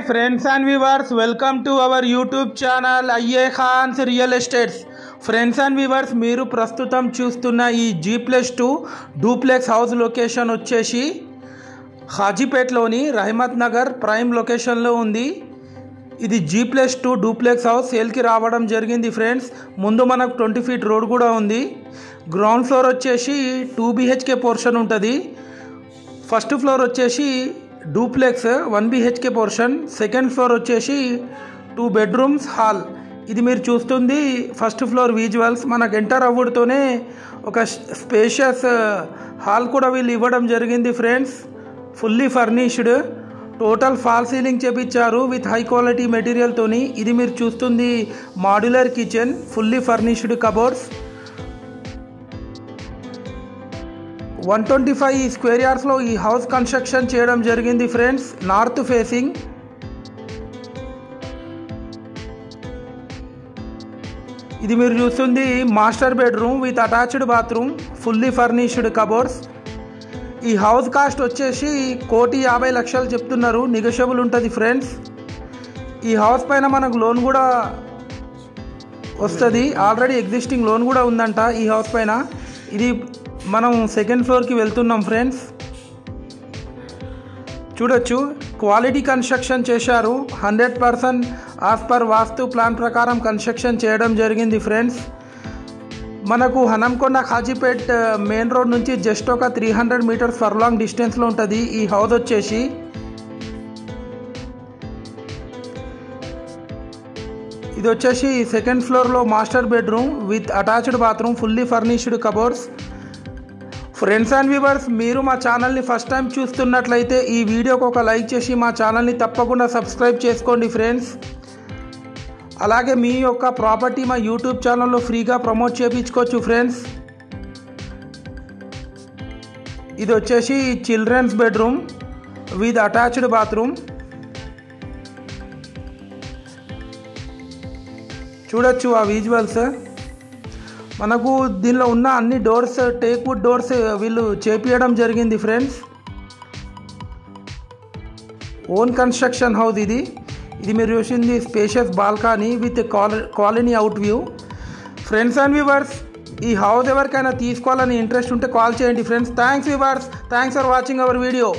friends and viewers, welcome to our YouTube channel IA Khan's Real Estates. Friends and viewers, మీరు ప్రస్తుతం చూస్తున్న ఈ G+2 duplex house location వచ్చేసి హాజీపేట్లోని Rahmat Nagar prime లొకేషన్లో ఉంది. ఇది G+2 డూప్లెక్స్ హౌస్ సేల్కి రావడం జరిగింది ఫ్రెండ్స్. ముందు మనకు 20 feet రోడ్ కూడా ఉంది. గ్రౌండ్ ఫ్లోర్ వచ్చేసి 2 BHK పోర్షన్ ఉంటుంది. ఫస్ట్ ఫ్లోర్ వచ్చేసి duplex 1 BHK portion, second floor వచ్చేసి 2 bedrooms హాల్. ఇది మీరు చూస్తుంది ఫస్ట్ ఫ్లోర్ విజువల్స్. మనకు ఎంటర్ అవ్వడంతోనే ఒక స్పేషియస్ హాల్ కూడా వీళ్ళు ఇవ్వడం జరిగింది friends. Fully furnished, total fall ceiling చేపించారు విత్ హై క్వాలిటీ మెటీరియల్తోని. ఇది మీరు చూస్తుంది modular kitchen, fully furnished cupboards. 125 square yardsలో ఈ హౌస్ కన్స్ట్రక్షన్ చేయడం జరిగింది ఫ్రెండ్స్. North facing. ఇది మీరు చూస్తుంది master bedroom with attached bathroom, fully furnished cupboards. ఈ హౌస్ కాస్ట్ వచ్చేసి 1,50,00,000 చెప్తున్నారు, నెగోషియబుల్ ఉంటుంది ఫ్రెండ్స్. ఈ హౌస్ పైన మనకు లోన్ కూడా వస్తుంది, ఆల్రెడీ ఎగ్జిస్టింగ్ లోన్ కూడా ఉందంట ఈ హౌస్ పైన. ఇది మనం సెకండ్ ఫ్లోర్కి వెళ్తున్నాం ఫ్రెండ్స్. చూడొచ్చు, క్వాలిటీ కన్స్ట్రక్షన్ చేశారు. 100% యాజ్ పర్ వాస్తు ప్లాన్ ప్రకారం కన్స్ట్రక్షన్ చేయడం జరిగింది ఫ్రెండ్స్. మనకు హనంకొండ హాజీపేట్ మెయిన్ రోడ్ నుంచి జస్ట్ ఒక 300 meters ఫర్లాంగ్ డిస్టెన్స్లో ఉంటుంది ఈ హౌస్ వచ్చేసి. ఇది వచ్చేసి సెకండ్ ఫ్లోర్లో master bedroom with attached bathroom, fully furnished cupboards. Friends and viewers, మీరు మా ఛానల్ని ఫస్ట్ టైం చూస్తున్నట్లయితే ఈ వీడియోకి ఒక లైక్ చేసి మా ఛానల్ని తప్పకుండా సబ్స్క్రైబ్ చేసుకోండి ఫ్రెండ్స్. అలాగే మీ యొక్క ప్రాపర్టీ మా యూట్యూబ్ ఛానల్లో ఫ్రీగా ప్రమోట్ చేయించుకోవచ్చు ఫ్రెండ్స్. ఇది వచ్చేసి children's bedroom with attached bathroom. చూడొచ్చు ఆ విజువల్స్. మనకు దీనిలో ఉన్న అన్ని డోర్స్ టేక్ వుడ్ డోర్స్ వీళ్ళు చేపించడం జరిగింది ఫ్రెండ్స్. ఓన్ కన్స్ట్రక్షన్ హౌస్ ఇది. ఇది మీరు చూసింది spacious balcony with colony out view. Friends and viewers, ఈ హౌస్ ఎవరికైనా తీసుకోవాలని ఇంట్రెస్ట్ ఉంటే కాల్ చేయండి friends. Thanks viewers, thanks for watching our video.